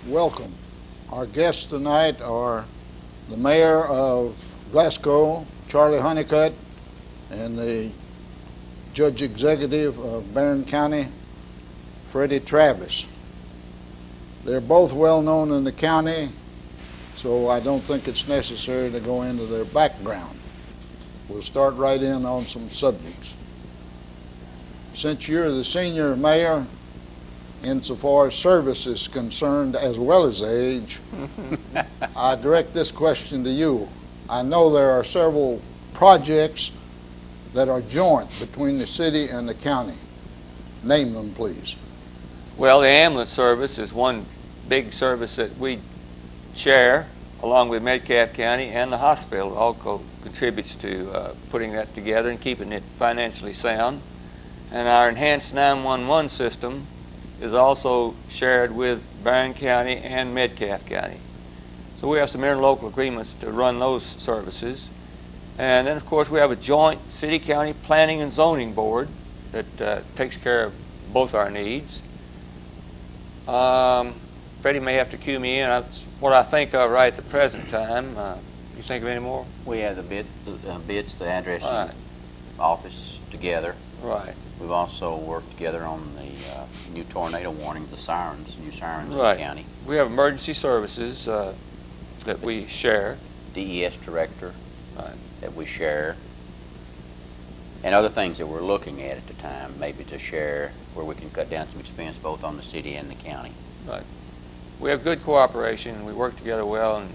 welcome. Our guests tonight are the mayor of Glasgow, Charlie Honeycutt, and the judge executive of Barren County, Freddie Travis. They're both well known in the county, so I don't think it's necessary to go into their background. We'll start right in on some subjects. Since you're the senior mayor, insofar as service is concerned as well as age, I direct this question to you. I know there are several projects that are joint between the city and the county. Name them, please. Well, the ambulance service is one big service that we share along with Metcalfe County, and the hospital also contributes to putting that together and keeping it financially sound. And our enhanced 911 system is also shared with Barren County and Metcalfe County. So we have some interlocal agreements to run those services. And then, of course, we have a joint city-county planning and zoning board that takes care of both our needs. Freddie may have to cue me in. That's what I think of right at the present time. You think of any more? We have the bids, the address, Right. and office together. Right. We've also worked together on the new tornado warnings, the sirens, new sirens Right. in the county. We have emergency services that we share. DES director Right. that we share. And other things that we're looking at the time, maybe to share where we can cut down some expense both on the city and the county. Right. We have good cooperation, and we work together well, and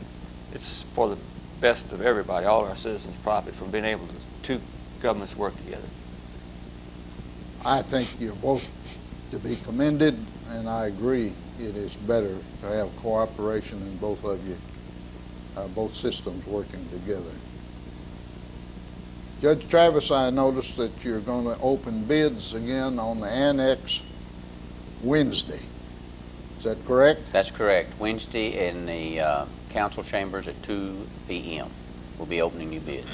it's for the best of everybody. All our citizens profit from being able to two governments work together. I think you're both to be commended, and I agree it is better to have cooperation in both of you, both systems working together. Judge Travis, I noticed that you're going to open bids again on the annex Wednesday. Is that correct? That's correct. Wednesday in the council chambers at 2 p.m. We'll be opening new bids.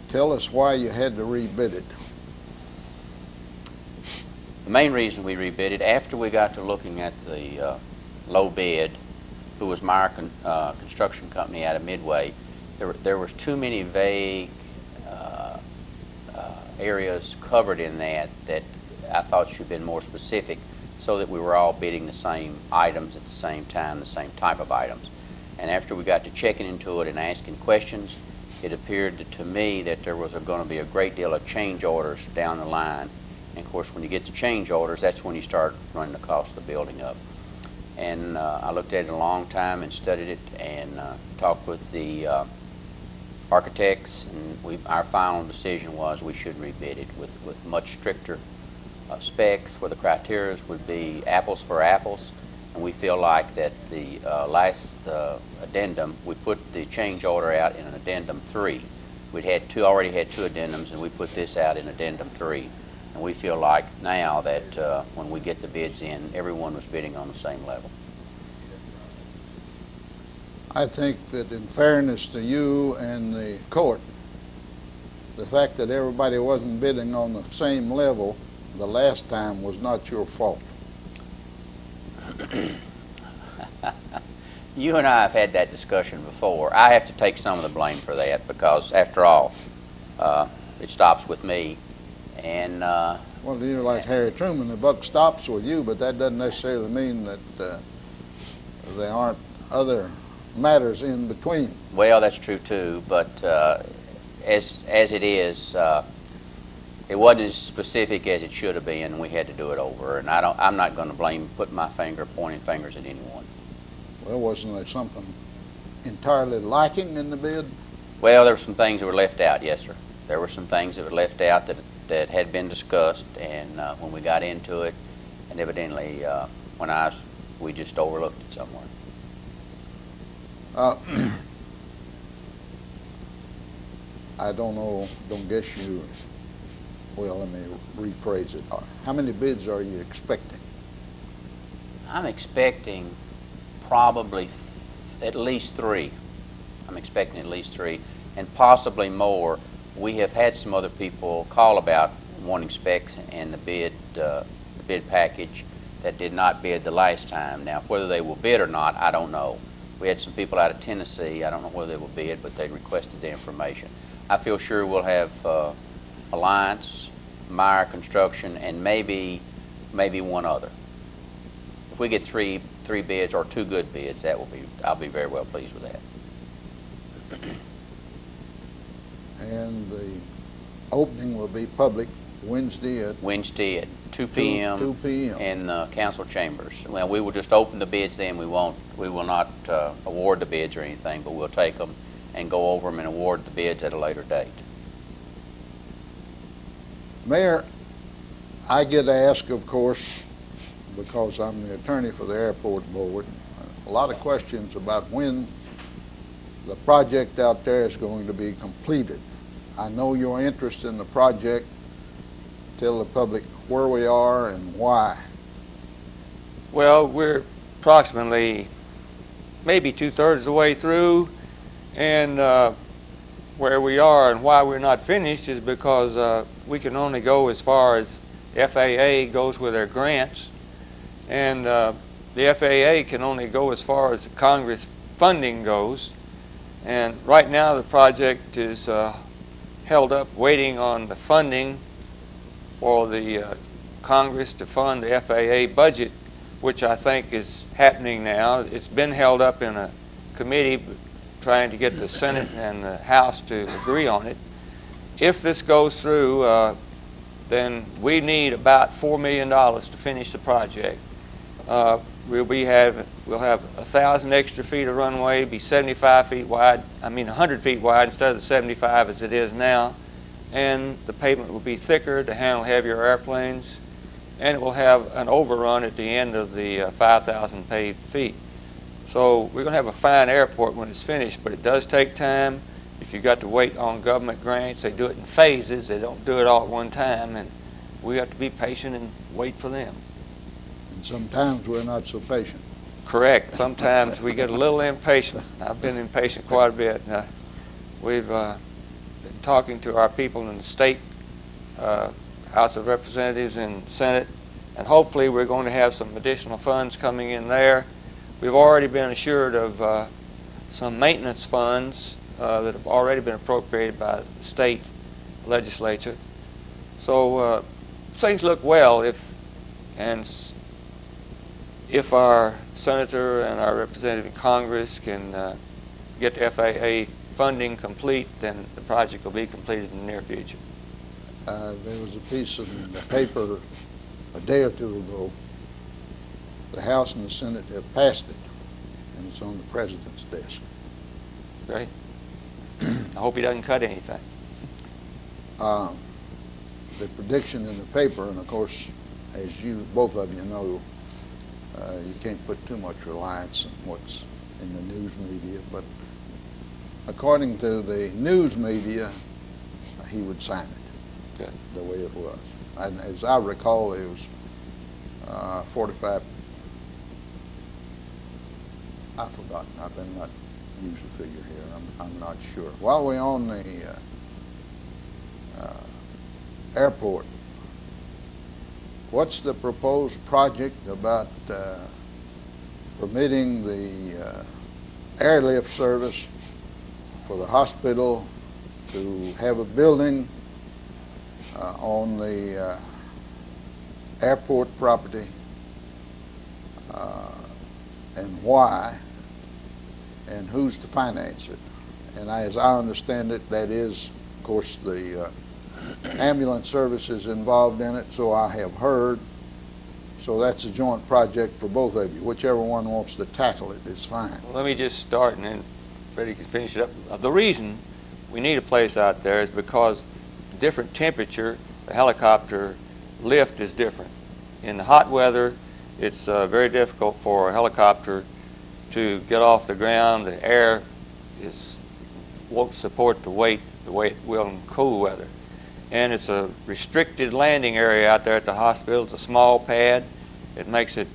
Tell us why you had to rebid it. The main reason we rebid it, after we got to looking at the low bid, who was Meyer Construction Company out of Midway, there was too many vague areas covered in that I thought should have been more specific, so that we were all bidding the same items at the same time, the same type of items. And after we got to checking into it and asking questions, it appeared to me that there was going to be a great deal of change orders down the line. And of course, when you get the change orders, that's when you start running the cost of the building up. And I looked at it a long time and studied it and talked with the architects, and our final decision was we should rebid it with much stricter specs, where the criteria would be apples for apples. And we feel like that the last addendum, we put the change order out in an addendum 3. We'd already had two addendums, and we put this out in addendum 3. And we feel like now that when we get the bids in, everyone was bidding on the same level. I think that in fairness to you and the court, the fact that everybody wasn't bidding on the same level the last time was not your fault. You and I have had that discussion before. I have to take some of the blame for that because, after all, it stops with me. And well, you're like Harry Truman. The buck stops with you, but that doesn't necessarily mean that there aren't other matters in between. well, that's true too. But as it is, it wasn't as specific as it should have been, and we had to do it over. And I'm not going to put my finger pointing fingers at anyone. Well, wasn't there something entirely lacking in the bid? Well, there were some things that were left out, yes, sir. There were some things that were left out that had been discussed, and when we got into it, and evidently we just overlooked it somewhere. I don't guess you, well, let me rephrase it. How many bids are you expecting? I'm expecting probably at least 3. I'm expecting at least 3, and possibly more. We have had some other people call about wanting specs and the bid package. that did not bid the last time. Now, whether they will bid or not, I don't know. We had some people out of Tennessee. I don't know whether they will bid, but they requested the information. I feel sure we'll have Alliance, Meyer Construction, and maybe one other. If we get three bids or 2 good bids, I'll be very well pleased with that. And the opening will be public Wednesday at 2 p.m. 2 p.m. in the council chambers. Well, we will just open the bids then. We will not award the bids or anything, but we'll take them and go over them and award the bids at a later date. Mayor, I get asked, of course, because I'm the attorney for the airport board, a lot of questions about when the project out there is going to be completed. I know your interest in the project. Tell the public where we are and why. Well, we're approximately maybe 2/3 of the way through, and where we are and why we're not finished is because we can only go as far as FAA goes with their grants, and the FAA can only go as far as the Congress funding goes. And right now the project is held up waiting on the funding for the Congress to fund the FAA budget, which I think is happening now. It's been held up in a committee trying to get the Senate and the House to agree on it. If this goes through, then we need about $4 million to finish the project. We'll have 1,000 extra feet of runway, be 75 feet wide, 100 feet wide instead of the 75 as it is now. And the pavement will be thicker to handle heavier airplanes, and it will have an overrun at the end of the 5,000 paved feet. So we're going to have a fine airport when it's finished, but it does take time. If you've got to wait on government grants, they do it in phases. They don't do it all at one time, and we have to be patient and wait for them. And sometimes we're not so patient. Correct. Sometimes we get a little impatient. I've been impatient quite a bit. We've been talking to our people in the state House of Representatives and Senate, and hopefully we're going to have some additional funds coming in there. We've already been assured of some maintenance funds that have already been appropriated by the state legislature. So things look well if our senator and our representative in Congress can get the FAA funding complete, then the project will be completed in the near future. There was a piece in the paper a day or two ago. The House and the Senate have passed it, and it's on the President's desk. Great. I hope he doesn't cut anything. The prediction in the paper, and of course, as both of you know, you can't put too much reliance on what's in the news media, but according to the news media, he would sign it. Good. The way it was. And as I recall, it was 45. I've forgotten. I better not use a figure here. I'm not sure. While we're on the airport, what's the proposed project about permitting the airlift service for the hospital to have a building on the airport property, and why, and who's to finance it? And as I understand it, that is, of course, the ambulance service is involved in it, so I have heard. So that's a joint project for both of you. Whichever one wants to tackle it is fine. Well, let me just start, and then Freddie can finish it up. The reason we need a place out there is because different temperature, the helicopter lift is different. In the hot weather, it's very difficult for a helicopter to get off the ground. The air won't support the weight the way it will in cool weather. And it's a restricted landing area out there at the hospital. It's a small pad. It makes it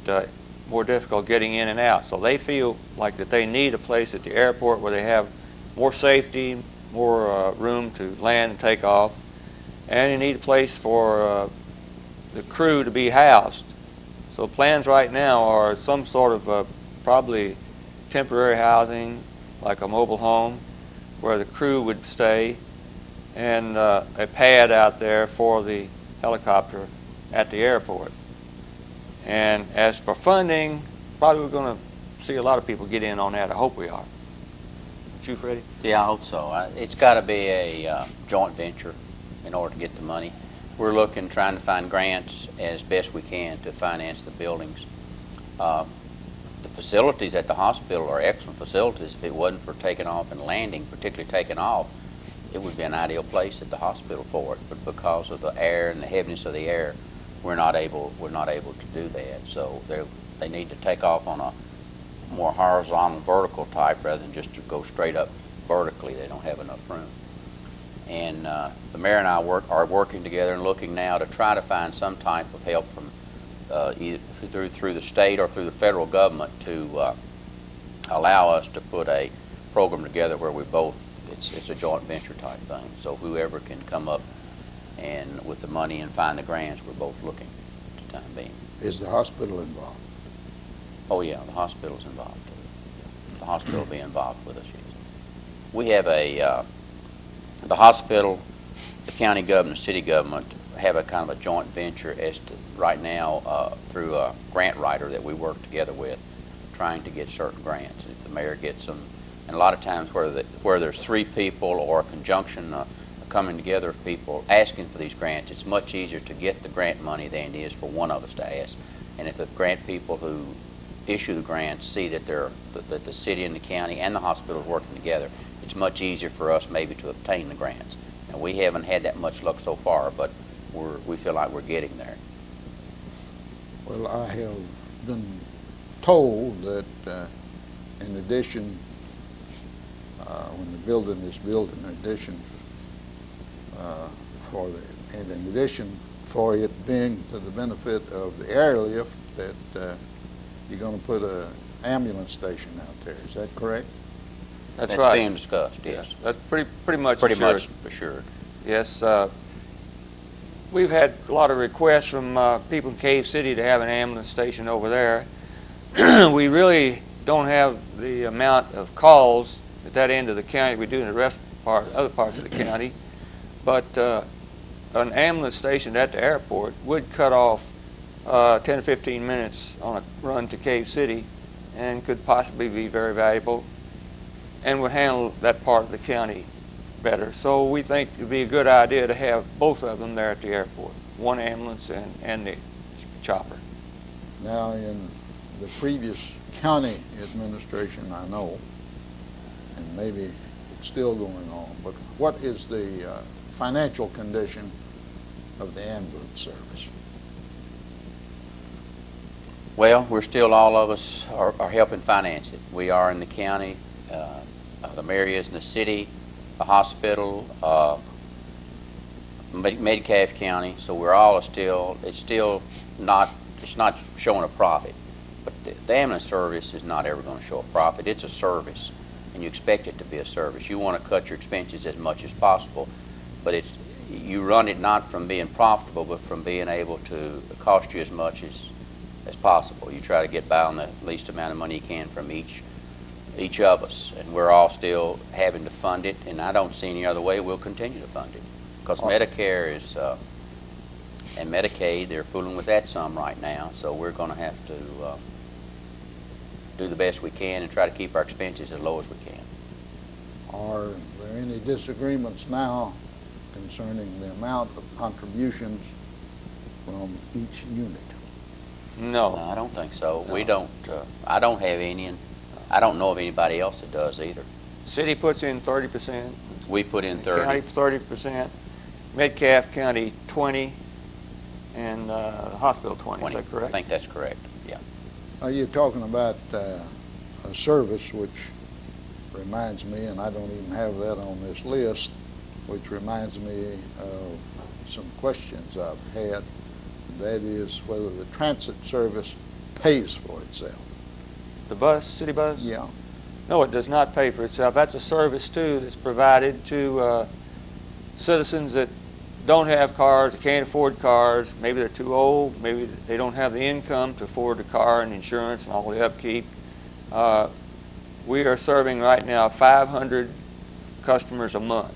more difficult getting in and out. So they feel like that they need a place at the airport where they have more safety, more room to land and take off, and you need a place for the crew to be housed. So plans right now are some sort of probably temporary housing, like a mobile home, where the crew would stay, and a pad out there for the helicopter at the airport. And as for funding, probably we're going to see a lot of people get in on that. I hope we are. You, Freddie? Yeah, I hope so. It's got to be a joint venture in order to get the money. We're trying to find grants as best we can to finance the buildings. The facilities at the hospital are excellent facilities. If it wasn't for taking off and landing, particularly taking off, it would be an ideal place at the hospital for it. But because of the air and the heaviness of the air, we're not able to do that. So they need to take off on a more horizontal, vertical type rather than just to go straight up vertically. They don't have enough room. And the mayor and I are working together and looking now to try to find some type of help from either through the state or through the federal government to allow us to put a program together where we both, it's a joint venture type thing. So whoever can come up and with the money and find the grants, we're both looking at the time being. Is the hospital involved? Oh yeah, the hospital's involved. The hospital will be involved with us. Yes. We have the hospital, the county government, the city government have a kind of a joint venture as to right now through a grant writer that we work together with, trying to get certain grants. If the mayor gets them, and a lot of times where there's three people or a conjunction coming together of people asking for these grants, it's much easier to get the grant money than it is for one of us to ask. And if the grant people who issue the grants see that that the city and the county and the hospital is working together, it's much easier for us maybe to obtain the grants. And we haven't had that much luck so far, but we feel like we're getting there. Well, I have been told that in addition, when the building is built, in addition for it being to the benefit of the airlift, that you're going to put an ambulance station out there. Is that correct? That's right. right. Being discussed, yes. That's pretty much Pretty assured. much assured. Yes. We've had a lot of requests from people in Cave City to have an ambulance station over there. We really don't have the amount of calls at that end of the county we do in the other parts of the county. But an ambulance station at the airport would cut off 10 or 15 minutes on a run to Cave City and could possibly be very valuable and would handle that part of the county better. So we think it would be a good idea to have both of them there at the airport, one ambulance and the chopper. Now, in the previous county administration, I know, and maybe it's still going on, but what is the financial condition of the ambulance service? Well, we're still, all of us are helping finance it. We are in the county, the mayor is in the city, the hospital, Metcalfe County, so we're all it's not showing a profit. But the ambulance service is not ever going to show a profit. It's a service, and you expect it to be a service. You want to cut your expenses as much as possible, but you run it not from being profitable, but from being able to cost you as much as possible. You try to get by on the least amount of money you can from each of us, and we're all still having to fund it, and I don't see any other way we'll continue to fund it, because Medicare and Medicaid, they're fooling with that some right now, so we're going to have to do the best we can and try to keep our expenses as low as we can. Are there any disagreements now concerning the amount of contributions from each unit? No. I don't think so. No. We don't. I don't have any, and I don't know of anybody else that does either. City puts in 30%. We put in 30. County 30%. Metcalfe County 20%, and the hospital 20%. Is that correct? I think that's correct. Yeah. You're talking about a service which reminds me, and I don't even have that on this list, which reminds me of some questions I've had. That is whether the transit service pays for itself. The bus, city bus? Yeah. No, it does not pay for itself. That's a service, too, that's provided to citizens that don't have cars, they can't afford cars, maybe they're too old, maybe they don't have the income to afford the car and insurance and all the upkeep. We are serving right now 500 customers a month.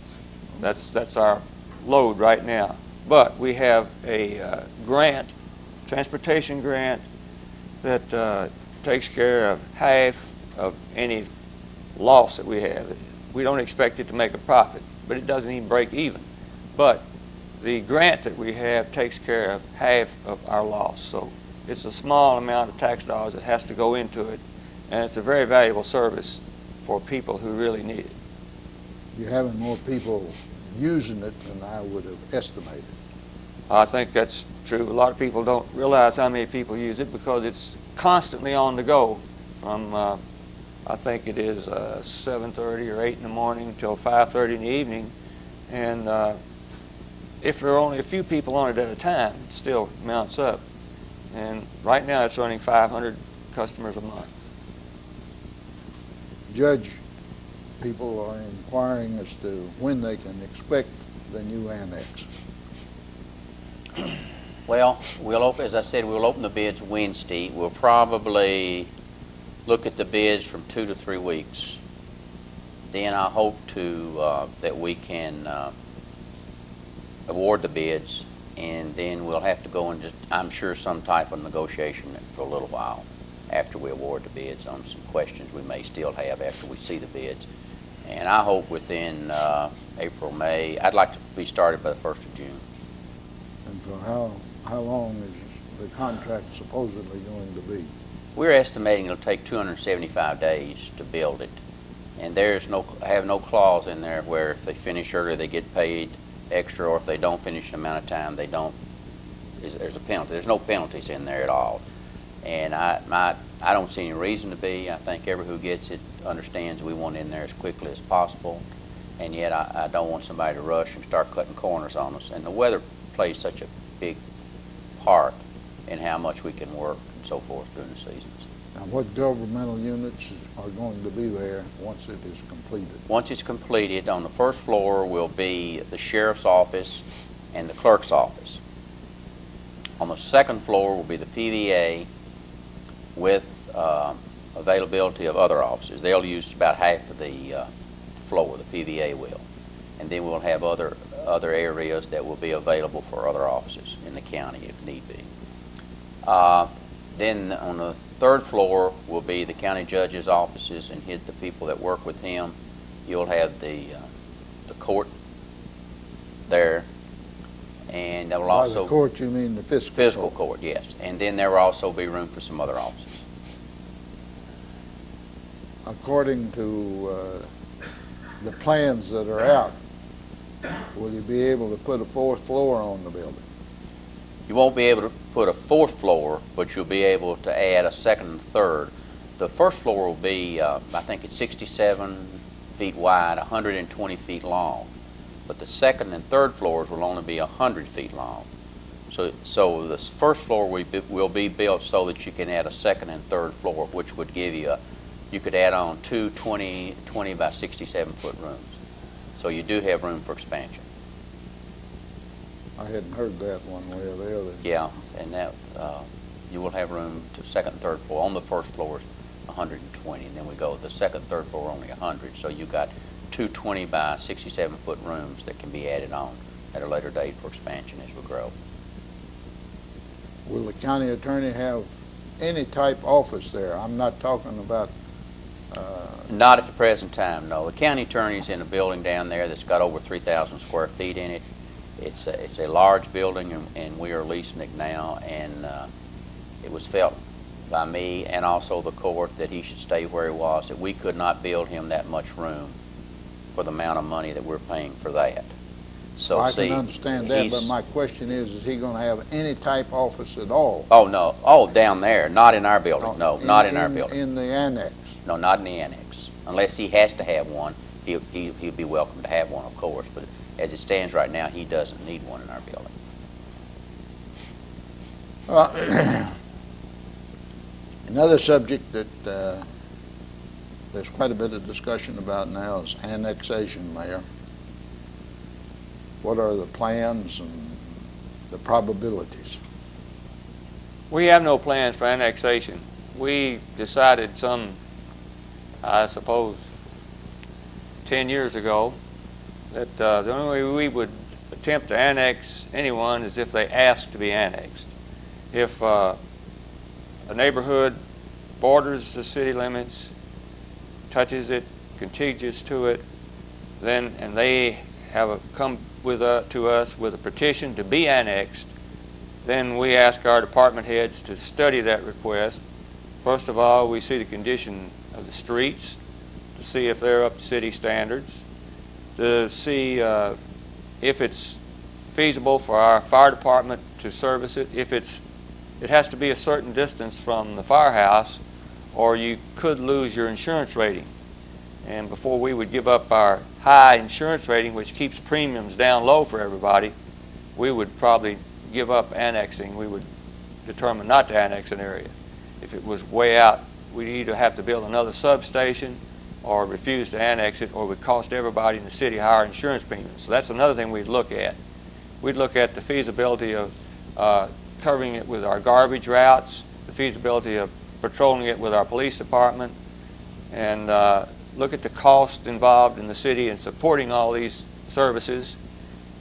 That's our load right now. But we have a grant, transportation grant, that takes care of half of any loss that we have. We don't expect it to make a profit, but it doesn't even break even. But the grant that we have takes care of half of our loss. So it's a small amount of tax dollars that has to go into it, and it's a very valuable service for people who really need it. You're having more people using it than I would have estimated. I think that's true. A lot of people don't realize how many people use it because it's constantly on the go from, I think it is 7:30 or 8 in the morning until 5:30 in the evening. And if there are only a few people on it at a time, it still mounts up. And right now it's running 500 customers a month. Judge, people are inquiring as to when they can expect the new annex. Well, as I said, we'll open the bids Wednesday. We'll probably look at the bids from 2 to 3 weeks. Then I hope that we can award the bids, and then we'll have to go into, I'm sure, some type of negotiation for a little while after we award the bids on some questions we may still have after we see the bids. And I hope within April, May, I'd like to be started by the 1st of June. And for how long is the contract supposedly going to be? We're estimating it'll take 275 days to build it. And I have no clause in there where if they finish early they get paid extra, or if they don't finish an amount of time they don't. There's a penalty. There's no penalties in there at all. And I don't see any reason to be. I think everyone who gets it understands we want it in there as quickly as possible. And yet I don't want somebody to rush and start cutting corners on us. And the weather plays such a big part in how much we can work and so forth during the seasons. Now, what governmental units are going to be there once it is completed? Once it's completed, on the first floor will be the sheriff's office and the clerk's office. On the second floor will be the PVA with availability of other offices. They'll use about half of the floor, the PVA will. And then we'll have other areas that will be available for other offices in the county if need be. Then on the third floor will be the county judge's offices and the people that work with him. You'll have the court there, and there will also... By the court, you mean the fiscal court, yes. And then there will also be room for some other offices. According to the plans that are out, will you be able to put a 4th floor on the building? You won't be able to put a 4th floor, but you'll be able to add a 2nd and 3rd. The first floor will be, I think it's 67 feet wide, 120 feet long. But the 2nd and 3rd floors will only be 100 feet long. So the first floor will be built so that you can add a 2nd and 3rd floor, which would give you you could add on 2 20 by 67 foot rooms. So you do have room for expansion. I hadn't heard that one way or the other. Yeah, and that you will have room to 2nd and 3rd floor. On the first floor is 120, and then we go to the 2nd, 3rd floor only 100. So you've got 2 20 by 67 foot rooms that can be added on at a later date for expansion as we grow. Will the county attorney have any type office there? I'm not talking about... Not at the present time, no. The county attorney's in a building down there that's got over 3,000 square feet in it. It's a large building, and we are leasing it now, and it was felt by me and also the court that he should stay where he was, that we could not build him that much room for the amount of money that we're paying for that. So I can understand that, but my question is he going to have any type office at all? Oh, no. Oh, down there. Not in our building. No, not in our building. In the annex? No, not in the annex. Unless he has to have one, he'll be welcome to have one, of course. But as it stands right now, he doesn't need one in our building. Another subject that there's quite a bit of discussion about now is annexation, Mayor. what are the plans and the probabilities? We have no plans for annexation. We decided I suppose, 10 years ago that the only way we would attempt to annex anyone is if they ask to be annexed. If a neighborhood borders the city limits, touches it, contiguous to it, and they have come to us with a petition to be annexed, then we ask our department heads to study that request. First of all, we see the condition of the streets to see if they're up to city standards, to see if it's feasible for our fire department to service it. If it has to be a certain distance from the firehouse, or you could lose your insurance rating. And before we would give up our high insurance rating, which keeps premiums down low for everybody, we would probably give up annexing. We would determine not to annex an area. If it was way out, we'd either have to build another substation or refuse to annex it, or it would cost everybody in the city higher insurance premiums. So that's another thing we'd look at. We'd look at the feasibility of covering it with our garbage routes, the feasibility of patrolling it with our police department, and look at the cost involved in the city in supporting all these services,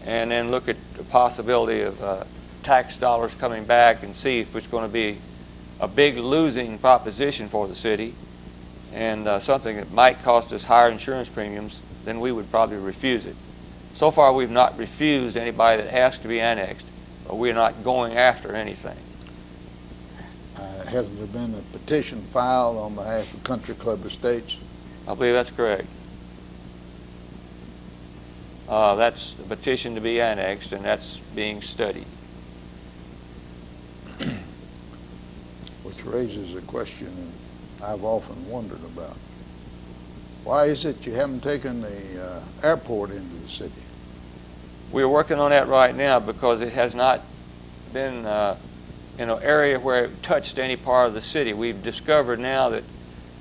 and then look at the possibility of tax dollars coming back and see if it's going to be a big losing proposition for the city and something that might cost us higher insurance premiums. Then we would probably refuse it. So far we've not refused anybody that asks to be annexed, but we're not going after anything. Hasn't there been a petition filed on behalf of Country Club Estates? I believe that's correct. That's a petition to be annexed, and that's being studied. Which raises a question I've often wondered about. Why is it you haven't taken the airport into the city? We're working on that right now because it has not been in an area where it touched any part of the city. We've discovered now that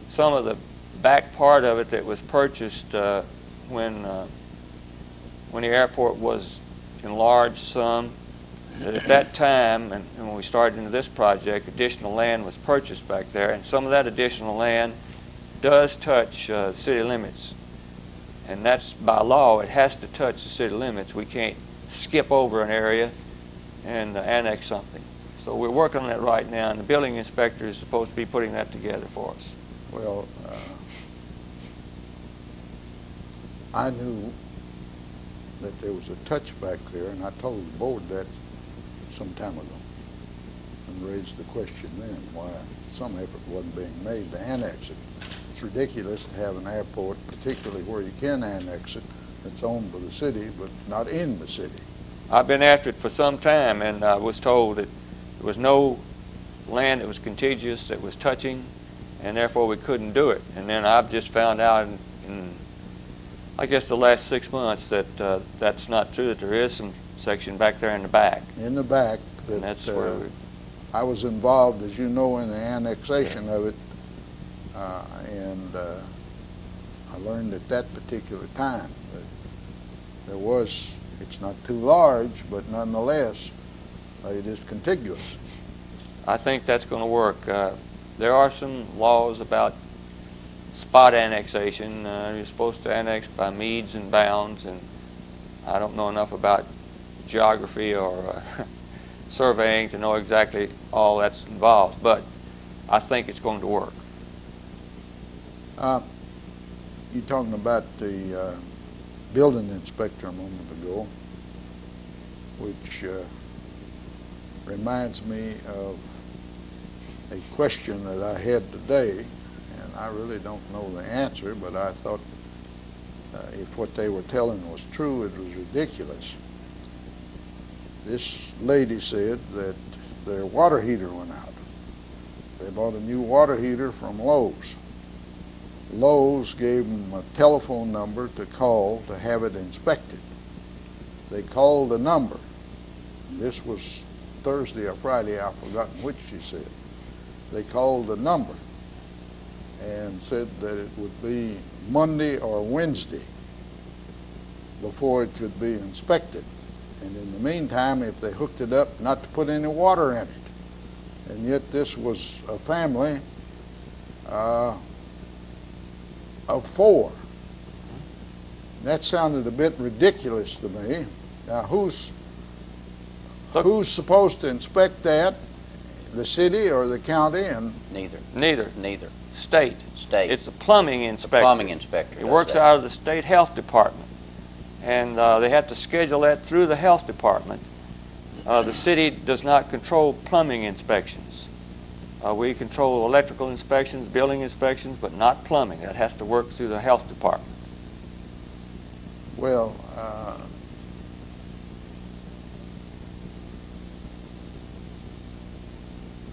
some of the back part of it that was purchased when the airport was enlarged some, that at that time, and when we started into this project, additional land was purchased back there, and some of that additional land does touch city limits. And that's by law, it has to touch the city limits. We can't skip over an area and annex something. So we're working on that right now, and the building inspector is supposed to be putting that together for us. Well, I knew that there was a touch back there, and I told the board that some time ago and raised the question then why some effort wasn't being made to annex it. It's ridiculous to have an airport, particularly where you can annex it, that's owned by the city but not in the city. I've been after it for some time, and I was told that there was no land that was contiguous that was touching, and therefore we couldn't do it. And then I've just found out in I guess the last 6 months that that's not true, that there is some section back there in the back. In the back, And that's where I was involved, as you know, in the annexation of it, and I learned at that particular time that there was, it's not too large, but nonetheless, it is contiguous. I think that's going to work. There are some laws about spot annexation. You're supposed to annex by meads and bounds, and I don't know enough about geography or surveying to know exactly all that's involved, but I think it's going to work. You're talking about the building inspector a moment ago, which reminds me of a question that I had today, and I really don't know the answer, but I thought if what they were telling was true, it was ridiculous. This lady said that their water heater went out. They bought a new water heater from Lowe's. Lowe's gave them a telephone number to call to have it inspected. They called the number. This was Thursday or Friday, I've forgotten which she said. They called the number and said that it would be Monday or Wednesday. before it could be inspected. And in the meantime, if they hooked it up, not to put any water in it. And yet this was a family of 4. That sounded a bit ridiculous to me. Now, who's supposed to inspect that? The city or the county? And Neither. State. It's a plumbing inspector. The plumbing inspector. It works out of the state health department. And they have to schedule that through the health department. The city does not control plumbing inspections. We control electrical inspections, building inspections, but not plumbing. That has to work through the health department. well,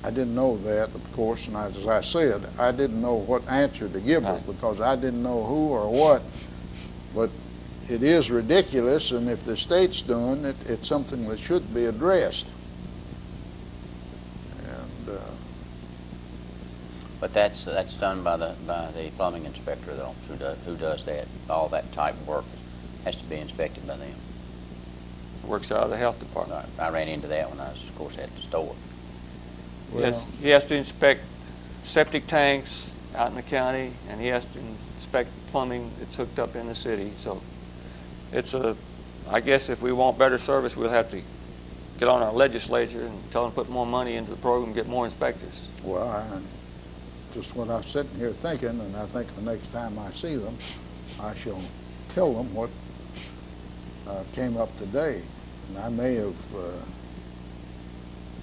I didn't know that, of course, and as I said, I didn't know what answer to give her because I didn't know who or what. But it is ridiculous, and if the state's doing it, it's something that should be addressed. And but that's done by the plumbing inspector, though, who does that. All that type of work has to be inspected by them. Works out of the health department. I ran into that when I was, of course, at the store. well, Yes, he has to inspect septic tanks out in the county, and he has to inspect plumbing that's hooked up in the city. So it's I guess if we want better service, we'll have to get on our legislature and tell them to put more money into the program and get more inspectors. well, just what I'm sitting here thinking, and I think the next time I see them, I shall tell them what came up today. And I may have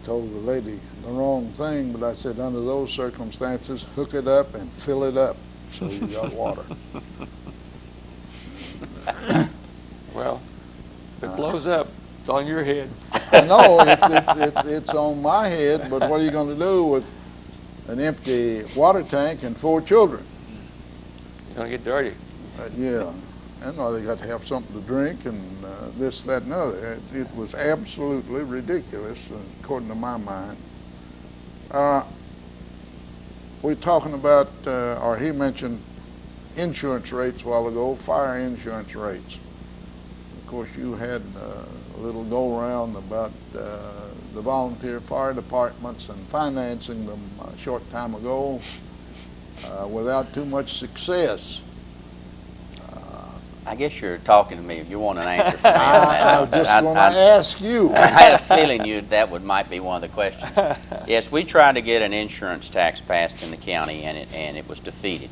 told the lady the wrong thing, but I said under those circumstances, hook it up and fill it up so you got water. Well, if it blows up, it's on your head. No, it's on my head, but what are you going to do with an empty water tank and 4 children? You're going to get dirty. Yeah, and they got to have something to drink and this, that, and other. It was absolutely ridiculous, according to my mind. We're talking about, or he mentioned insurance rates a while ago, fire insurance rates. Of course, you had a little go-around about the volunteer fire departments and financing them a short time ago without too much success. I guess you're talking to me. If you want an answer from me on that, I was just going to ask you. I had a feeling that might be one of the questions. Yes, we tried to get an insurance tax passed in the county, and it was defeated.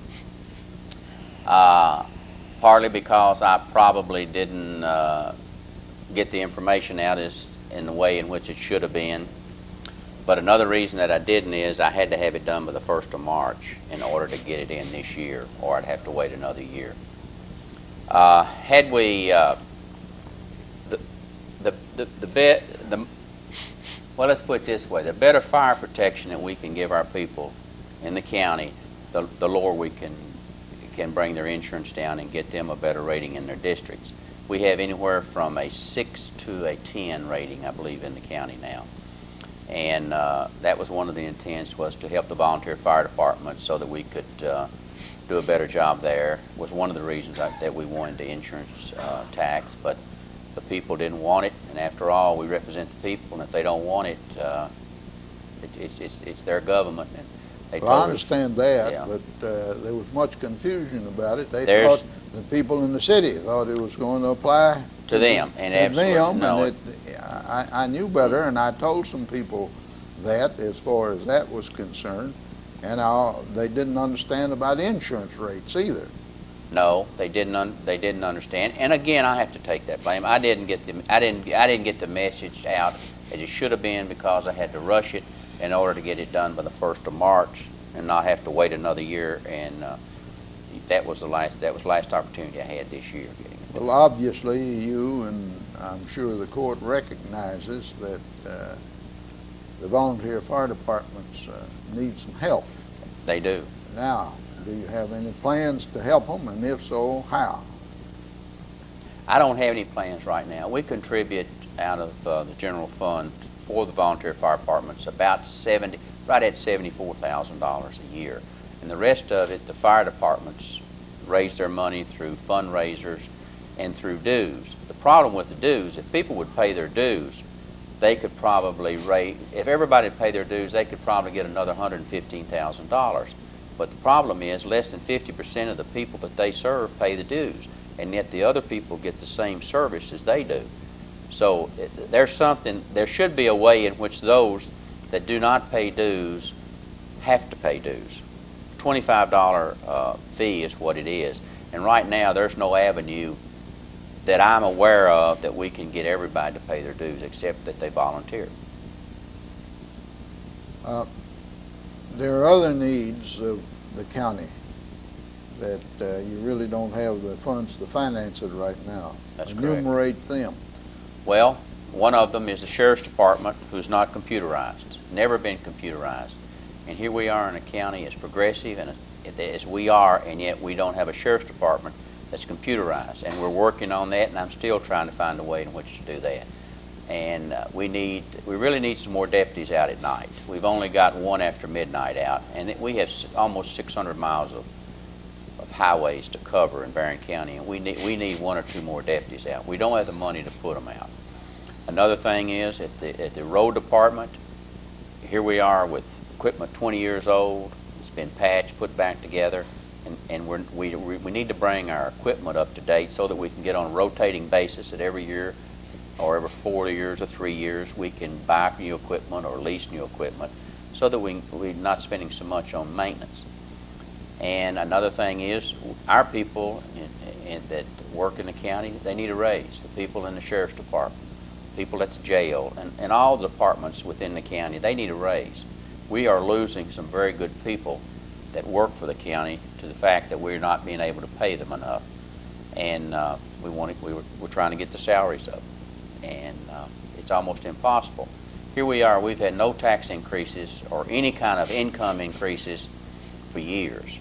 Partly because I probably didn't get the information out in the way in which it should have been. But another reason that I didn't is I had to have it done by the 1st of March in order to get it in this year, or I'd have to wait another year. Had we well, let's put it this way: the better fire protection that we can give our people in the county, the lower we can bring their insurance down and get them a better rating in their districts. We have anywhere from a 6 to a 10 rating, I believe, in the county now. And that was one of the intents, was to help the volunteer fire department so that we could do a better job there. Was one of the reasons that we wanted the insurance tax, but the people didn't want it. And after all, we represent the people, and if they don't want it, it's their government. And they Well, I told us- understand that, Yeah. but there was much confusion about it. They thought, the people in the city thought it was going to apply to them, and to absolutely them, no. and I knew better, and I told some people that as far as that was concerned, and they didn't understand about insurance rates either. No, they didn't understand. And again, I have to take that blame. I didn't get the message out as it should have been, because I had to rush it in order to get it done by the 1st of March and not have to wait another year. And that was the last opportunity I had this year getting it. Well, obviously, you and I'm sure the court recognizes that the volunteer fire departments need some help. They do. Now, do you have any plans to help them, and if so, how? I don't have any plans right now. We contribute out of the general fund for the volunteer fire departments about right at $74,000 a year. And the rest of it, the fire departments raise their money through fundraisers and through dues. The problem with the dues, if people would pay their dues, they could probably raise, if everybody would pay their dues, they could probably get another $115,000. But the problem is less than 50% of the people that they serve pay the dues, and yet the other people get the same service as they do. So there should be a way in which those that do not pay dues have to pay dues. $25 fee is what it is. And right now there's no avenue that I'm aware of that we can get everybody to pay their dues except that they volunteer. There are other needs of the county that you really don't have the funds to finance it right now. That's correct. Enumerate them. Well, one of them is the Sheriff's Department, who's not computerized, never been computerized. And here we are in a county as progressive and as we are, and yet we don't have a Sheriff's Department that's computerized. And we're working on that, and I'm still trying to find a way in which to do that. And we really need some more deputies out at night. We've only got one after midnight out, and we have almost 600 miles of highways to cover in Barren County, and we need one or two more deputies out. We don't have the money to put them out. Another thing is at the road department, here we are with equipment 20 years old. It's been patched, put back together, and we need to bring our equipment up to date so that we can get on a rotating basis that every year or every 4 years or 3 years we can buy new equipment or lease new equipment so that we're not spending so much on maintenance. And another thing is our people that work in the county, they need a raise. The people in the Sheriff's Department, people at the jail, and all the departments within the county, they need a raise. We are losing some very good people that work for the county to the fact that we're not being able to pay them enough. And we're trying to get the salaries up. And it's almost impossible. Here we are, we've had no tax increases or any kind of income increases for years.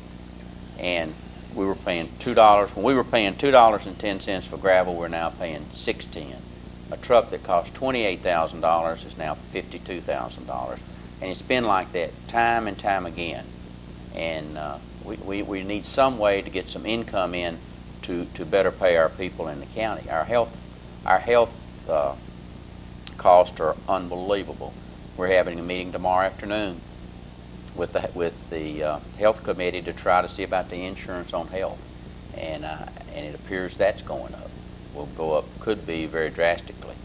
And we were paying $2, when we were paying $2.10 for gravel, we're now paying $6.10. A truck that cost $28,000 is now $52,000. And it's been like that time and time again. And we need some way to get some income in to better pay our people in the county. Our health costs are unbelievable. We're having a meeting tomorrow afternoon with the health committee to try to see about the insurance on health, and it appears that's going up. Will go up, could be very drastically.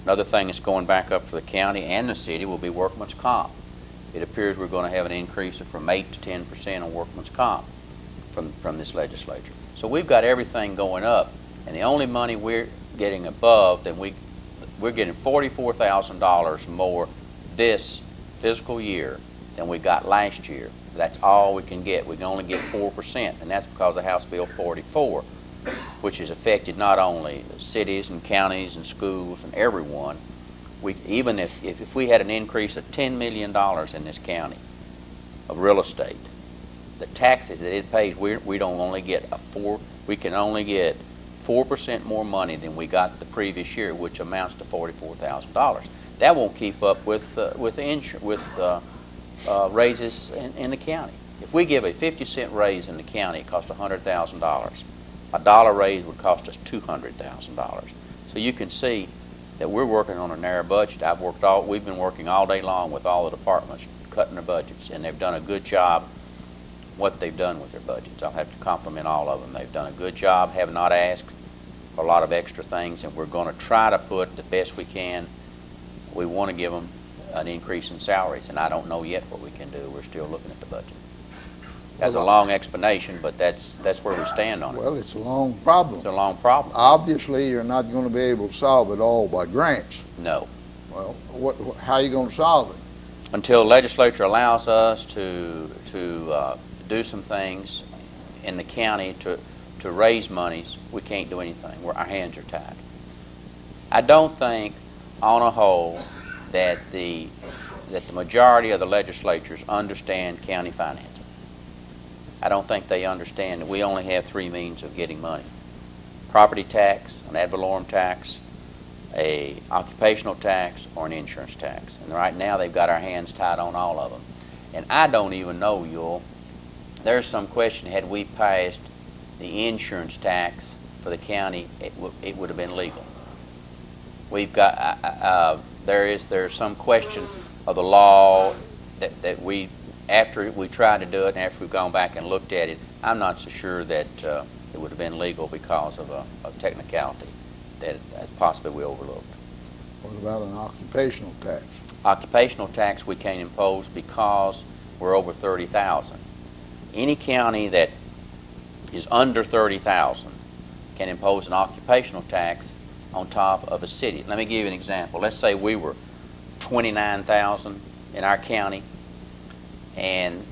Another thing that's going back up for the county and the city will be workman's comp. It appears we're going to have an increase of from 8 to 10% on workman's comp from this legislature. So we've got everything going up, and the only money we're getting above than we're getting $44,000 more this fiscal year than we got last year. That's all we can get. We can only get 4%, and that's because of House Bill 44, which has affected not only cities and counties and schools and everyone. Even if we had an increase of $10 million in this county of real estate, the taxes that it pays, we can only get 4% more money than we got the previous year, which amounts to $44,000. That won't keep up with raises in the county. If we give a 50-cent raise in the county, it costs $100,000. A dollar raise would cost us $200,000. So you can see that we're working on a narrow budget. We've been working all day long with all the departments cutting their budgets, and they've done a good job what they've done with their budgets. I'll have to compliment all of them. They've done a good job, have not asked for a lot of extra things, and we're going to try to put the best we can. We want to give them an increase in salaries, and I don't know yet what we can do. We're still looking at the budget. That's a long explanation, but that's where we stand on it. Well, it's a long problem. It's a long problem. Obviously, you're not going to be able to solve it all by grants. No. Well, how are you going to solve it? Until the legislature allows us to do some things in the county to raise monies, we can't do anything. Our hands are tied. I don't think, on a whole, that the majority of the legislatures understand county financing. I don't think they understand that we only have three means of getting money: property tax, an ad valorem tax, a occupational tax, or an insurance tax. And right now they've got our hands tied on all of them. And I don't even know, there's some question, had we passed the insurance tax for the county, it would have been legal. We've got there's some question of the law that we, after we tried to do it and after we've gone back and looked at it, I'm not so sure that it would have been legal because of a technicality that possibly we overlooked. What about an occupational tax? Occupational tax we can't impose because we're over 30,000. Any county that is under 30,000 can impose an occupational tax on top of a city. Let me give you an example. Let's say we were 29,000 in our county, and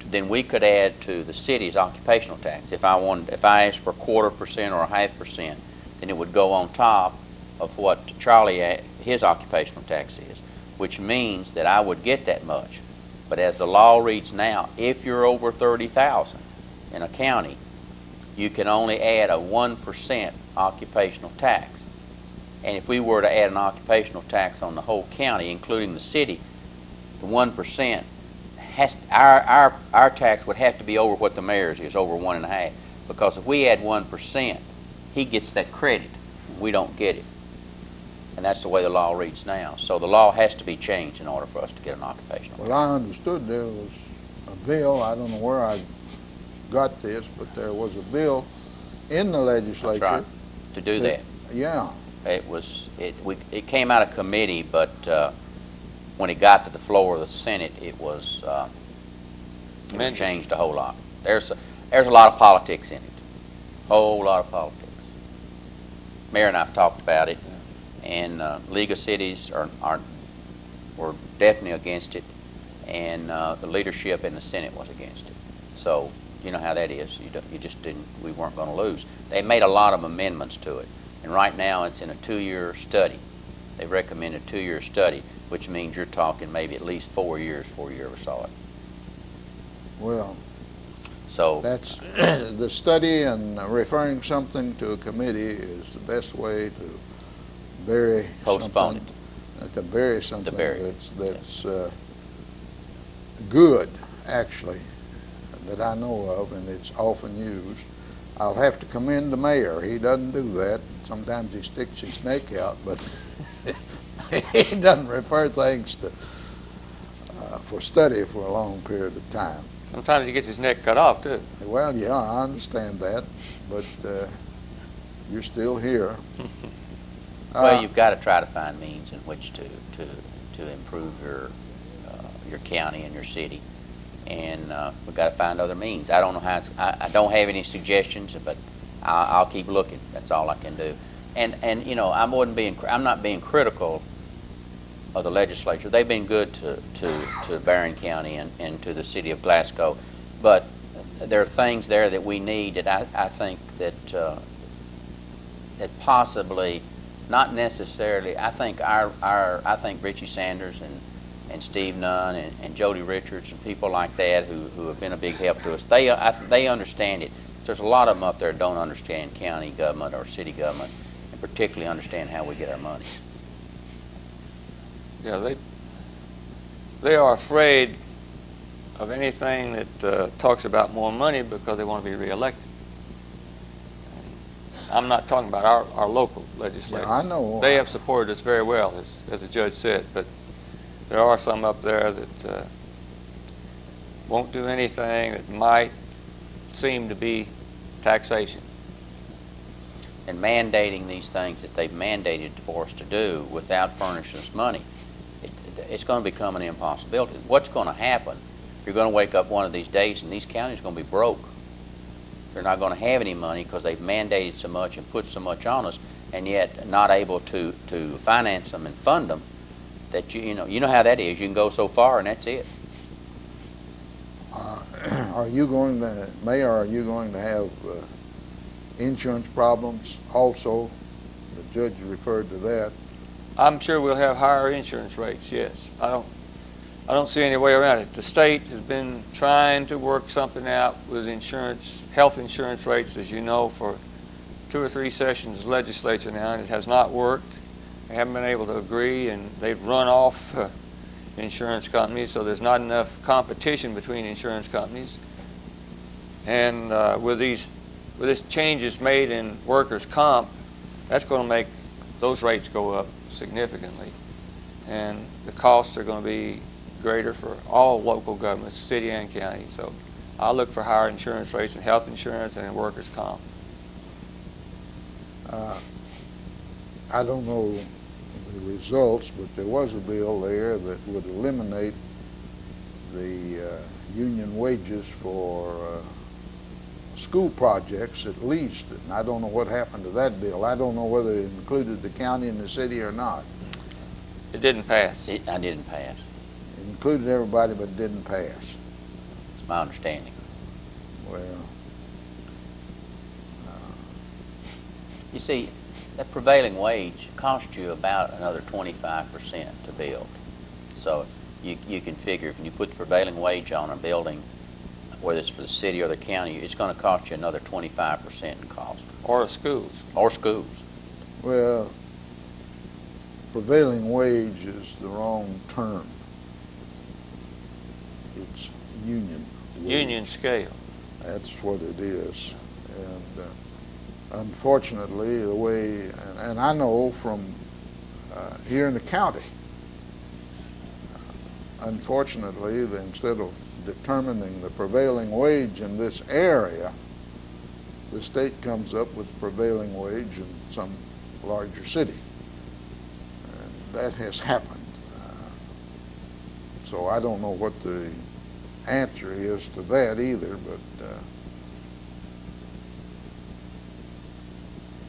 then we could add to the city's occupational tax. If I asked for 1/4% or 1/2%, then it would go on top of what Charlie, his occupational tax is, which means that I would get that much. But as the law reads now, if you're over 30,000 in a county, you can only add a 1% occupational tax. And if we were to add an occupational tax on the whole county, including the city, the 1% our tax would have to be over what the mayor's is, over 1.5. Because if we add 1%, he gets that credit. We don't get it. And that's the way the law reads now. So the law has to be changed in order for us to get an occupational tax. Well, I understood there was a bill, I don't know where I got this, but there was a bill in the legislature. That's right, to do that. Yeah. It came out of committee, but when it got to the floor of the Senate, it was changed a whole lot. There's a lot of politics in it, whole lot of politics. Mayor and I have talked about it, and League of Cities were definitely against it, and the leadership in the Senate was against it. So you know how that is. You just didn't. We weren't going to lose. They made a lot of amendments to it, and right now it's in a 2-year study. They recommended a 2-year study, which means you're talking maybe at least 4 years before you ever saw it. Well, so that's the study, and referring something to a committee is the best way to bury postpone something. To bury something that's yes. Good, actually, that I know of, and it's often used. I'll have to commend the mayor. He doesn't do that. Sometimes he sticks his neck out, but he doesn't refer things to for study for a long period of time. Sometimes he gets his neck cut off, too. Well, yeah, I understand that, but you're still here. Well, you've got to try to find means in which to improve your county and your city, and we've got to find other means. I don't know how. I don't have any suggestions, but I'll keep looking. That's all I can do. And you know, I'm not being critical of the legislature. They've been good to Barren County and to the city of Glasgow, but there are things there that we need that I think that possibly, not necessarily. I think I think Richie Sanders and Steve Nunn and Jody Richards and people like that who have been a big help to us. They understand it. There's a lot of them up there that don't understand county government or city government, and particularly understand how we get our money. Yeah, they are afraid of anything that talks about more money because they want to be reelected. I'm not talking about our local legislators. Yeah, I know. They have supported us very well, as the judge said, but there are some up there that won't do anything that might seem to be taxation. And mandating these things that they've mandated for us to do without furnishing us money, it's going to become an impossibility. What's going to happen? You're going to wake up one of these days and these counties are going to be broke. They're not going to have any money because they've mandated so much and put so much on us, and yet not able to finance them and fund them. That you know how that is. You can go so far and that's it. Are you going to, Mayor? Are you going to have insurance problems also? The judge referred to that. I'm sure we'll have higher insurance rates. Yes, I don't see any way around it. The state has been trying to work something out with health insurance rates, as you know, for 2 or 3 sessions of the legislature now, and it has not worked. They haven't been able to agree, and they've run off insurance companies, so there's not enough competition between insurance companies. And with these with this changes made in workers' comp, that's going to make those rates go up significantly. And the costs are going to be greater for all local governments, city and county. So I look for higher insurance rates in health insurance and in workers' comp. I don't know the results, but there was a bill there that would eliminate the union wages for school projects at least. And I don't know what happened to that bill. I don't know whether it included the county and the city or not. It didn't pass. I didn't pass. It included everybody but didn't pass. It's my understanding. Well, You see, that prevailing wage costs you about another 25% to build. So you can figure if you put the prevailing wage on a building, whether it's for the city or the county, it's going to cost you another 25% in cost. Or schools. Or schools. well, prevailing wage is the wrong term. It's union wage. Union scale. That's what it is. And unfortunately, the way, and I know from here in the county, unfortunately, instead of determining the prevailing wage in this area, the state comes up with the prevailing wage in some larger city. And that has happened. So I don't know what the answer is to that either, but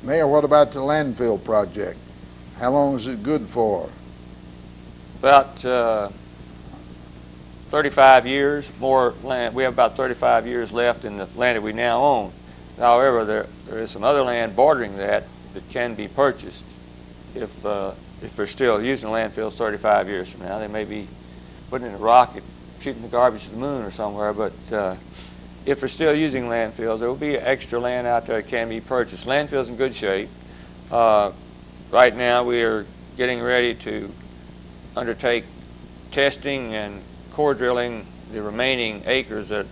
Mayor, what about the landfill project? How long is it good for? About 35 years, more land. We have about 35 years left in the land that we now own. However, there is some other land bordering that can be purchased if they're still using landfills 35 years from now. They may be putting in a rocket, shooting the garbage to the moon or somewhere, but if we're still using landfills, there will be extra land out there that can be purchased. Landfill's in good shape. Right now we are getting ready to undertake testing and core drilling the remaining acres, that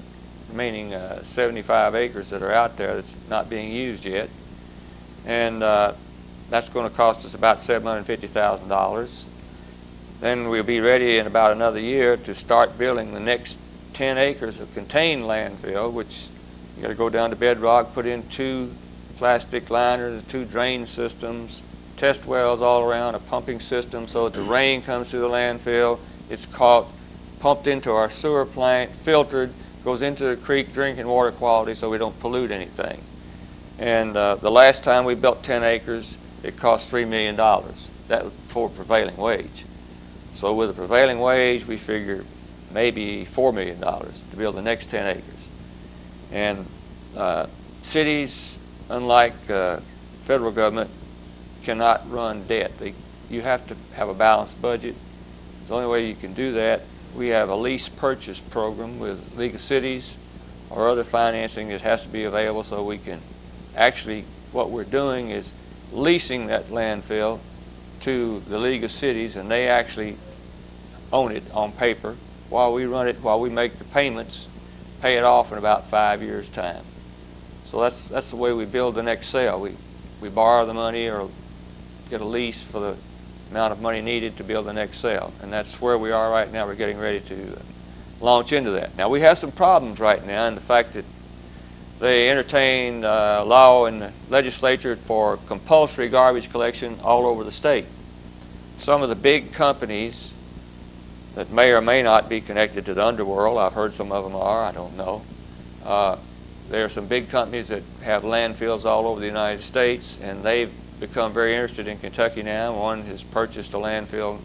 remaining 75 acres that are out there that's not being used yet. And that's going to cost us about $750,000. Then we'll be ready in about another year to start building the next 10 acres of contained landfill, which you got to go down to bedrock, put in 2 plastic liners, 2 drain systems, test wells all around, a pumping system so that the rain comes through the landfill. It's caught, pumped into our sewer plant, filtered, goes into the creek, drinking water quality so we don't pollute anything. And the last time we built 10 acres, it cost $3 million. That was before prevailing wage. So with the prevailing wage, we figure maybe $4 million to build the next 10 acres. And cities, unlike federal government, cannot run debt. You have to have a balanced budget. The only way you can do that, we have a lease purchase program with League of Cities or other financing that has to be available so we can actually, what we're doing is leasing that landfill to the League of Cities, and they actually own it on paper while we run it, while we make the payments, pay it off in about 5 years' time. So that's the way we build the next sale. We borrow the money or get a lease for the amount of money needed to build the next sale. And that's where we are right now. We're getting ready to launch into that. Now, we have some problems right now in the fact that they entertain law in the legislature for compulsory garbage collection all over the state. Some of the big companies that may or may not be connected to the underworld, I've heard some of them are, I don't know. There are some big companies that have landfills all over the United States, and they've become very interested in Kentucky now. One has purchased a landfill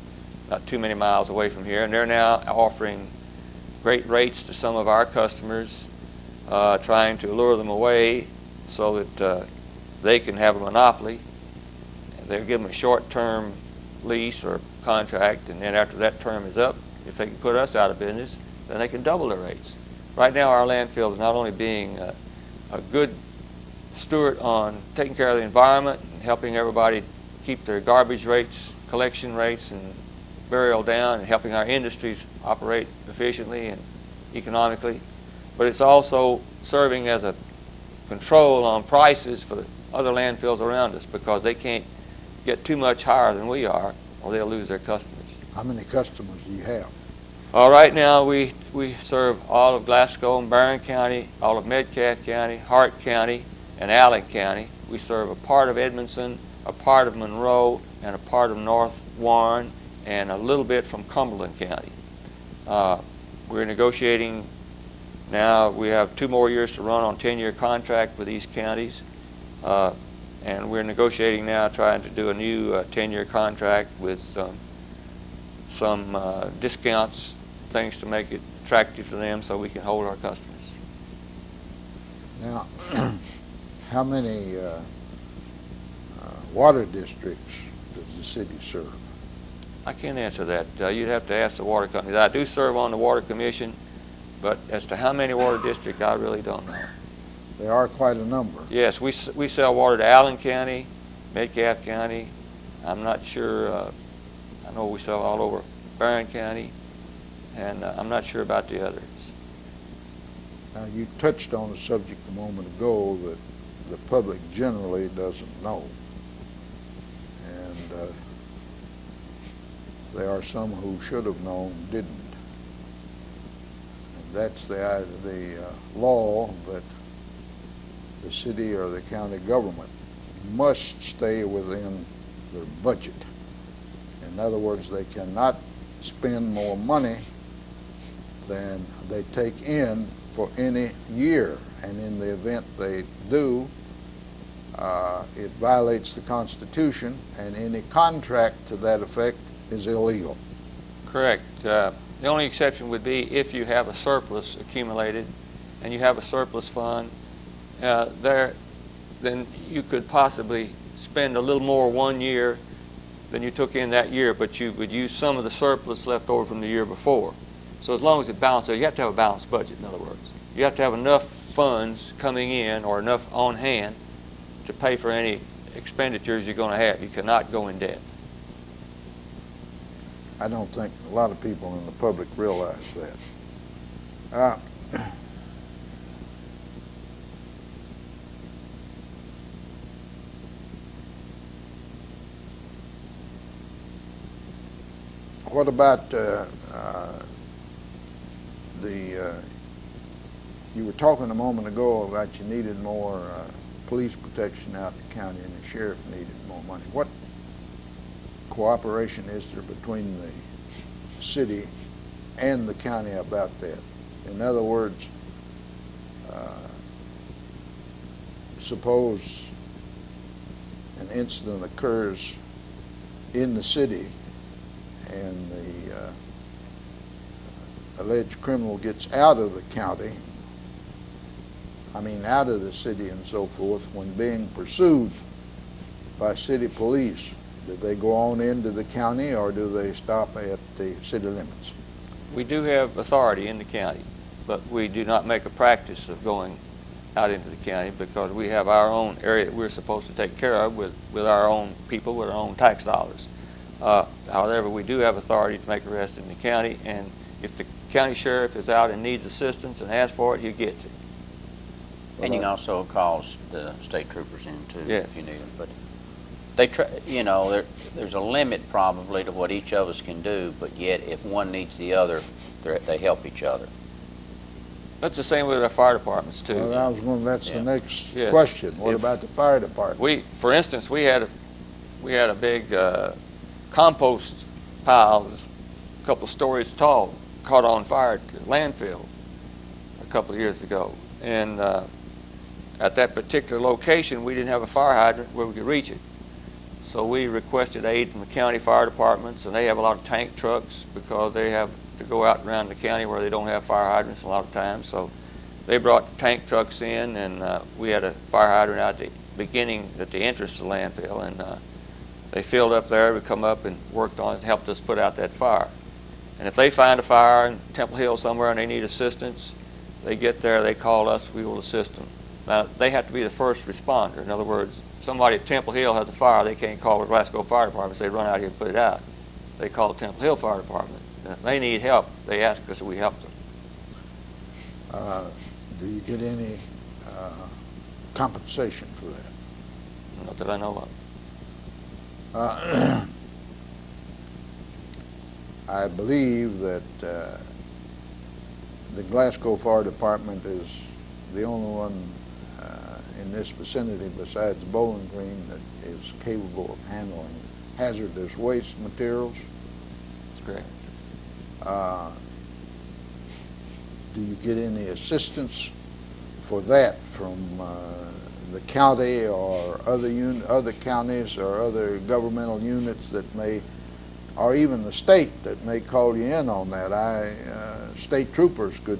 not too many miles away from here, and they're now offering great rates to some of our customers, trying to lure them away so that they can have a monopoly. They'll give them a short-term lease or contract, and then after that term is up, if they can put us out of business, then they can double their rates. Right now our landfill is not only being a good steward on taking care of the environment and helping everybody keep their garbage rates, collection rates, and burial down, and helping our industries operate efficiently and economically, but it's also serving as a control on prices for the other landfills around us, because they can't get too much higher than we are, or they'll lose their customers. How many customers do you have? Right now we serve all of Glasgow and Barren County, all of Metcalfe County, Hart County, and Allen County. We serve a part of Edmondson, a part of Monroe, and a part of North Warren, and a little bit from Cumberland County. We're negotiating now. We have 2 more years to run on 10-year contract with these counties, and we're negotiating now, trying to do a new 10-year contract with some discounts, things to make it attractive to them so we can hold our customers. Now, how many water districts does the city serve? I can't answer that. You'd have to ask the water companies. I do serve on the Water Commission, but as to how many water districts, I really don't know. There are quite a number. Yes, we sell water to Allen County, Metcalfe County. I'm not sure. I know we sell all over Barren County, and I'm not sure about the others. Now, you touched on a subject a moment ago that the public generally doesn't know. And there are some who should have known, didn't. And that's the law that the city or the county government must stay within their budget. In other words, they cannot spend more money than they take in for any year. And in the event they do, it violates the Constitution, and any contract to that effect is illegal. Correct. The only exception would be if you have a surplus accumulated and you have a surplus fund, then you could possibly spend a little more one year than you took in that year, but you would use some of the surplus left over from the year before. So as long as it balances, you have to have a balanced budget, in other words. You have to have enough funds coming in or enough on hand to pay for any expenditures you're going to have. You cannot go in debt. I don't think a lot of people in the public realize that. What about you were talking a moment ago about you needed more police protection out in the county, and the sheriff needed more money. What cooperation is there between the city and the county about that? In other words, suppose an incident occurs in the city and the alleged criminal gets out of the county, out of the city and so forth, when being pursued by city police, do they go on into the county or do they stop at the city limits? We do have authority in the county, but we do not make a practice of going out into the county because we have our own area that we're supposed to take care of with our own people, with our own tax dollars. However, we do have authority to make arrests in the county, and if the county sheriff is out and needs assistance and asks for it, he gets it. And you can also call the state troopers in too, yes, if you need them. But they there's a limit probably to what each of us can do, but yet if one needs the other, they help each other. That's the same with our fire departments too. Well, that's the next question. What about the fire department? For instance, we had a big compost pile, a couple of stories tall, caught on fire at the landfill a couple of years ago, and at that particular location, we didn't have a fire hydrant where we could reach it. So we requested aid from the county fire departments, and they have a lot of tank trucks because they have to go out around the county where they don't have fire hydrants a lot of times. So they brought tank trucks in, and we had a fire hydrant out at the beginning, at the entrance to the landfill, and they filled up there. We come up and worked on it, helped us put out that fire. And if they find a fire in Temple Hill somewhere and they need assistance, they get there, they call us, we will assist them. Now, they have to be the first responder. In other words, somebody at Temple Hill has a fire, they can't call the Glasgow Fire Department, say run out here and put it out. They call the Temple Hill Fire Department. And if they need help, they ask us, and we help them. Do you get any compensation for that? Not that I know of. I believe that the Glasgow Fire Department is the only one in this vicinity besides Bowling Green that is capable of handling hazardous waste materials. That's correct. Do you get any assistance for that from the county or other counties or other governmental units that may, or even the state that may call you in on that? State troopers could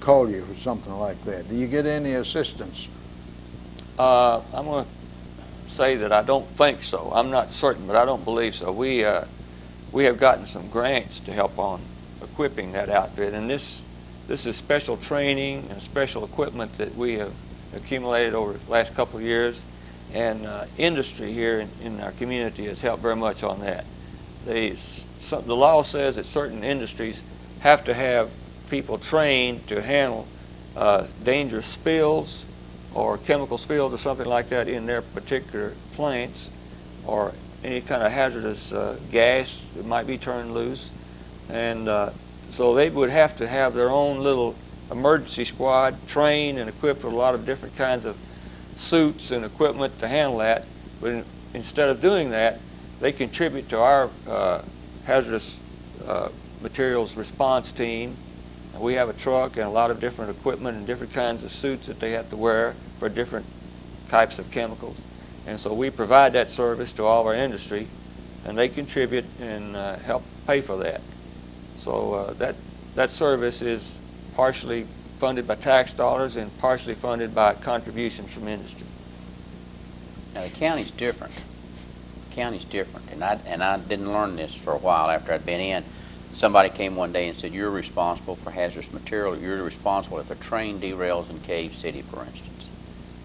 call you for something like that. Do you get any assistance? I'm going to say that I don't think so. I'm not certain, but I don't believe so. We have gotten some grants to help on equipping that outfit, and this is special training and special equipment that we have accumulated over the last couple of years, and industry here in our community has helped very much on that. The law says that certain industries have to have people trained to handle dangerous spills or chemical spills or something like that in their particular plants, or any kind of hazardous gas that might be turned loose. And so they would have to have their own little emergency squad trained and equipped with a lot of different kinds of suits and equipment to handle that. But instead of doing that, they contribute to our hazardous materials response team. And we have a truck and a lot of different equipment and different kinds of suits that they have to wear for different types of chemicals. And so we provide that service to all of our industry, and they contribute and help pay for that. So that service is partially funded by tax dollars and partially funded by contributions from industry. Now the county's different. The county's different, and I didn't learn this for a while after I'd been in. Somebody came one day and said, "You're responsible for hazardous material. You're responsible if a train derails in Cave City, for instance.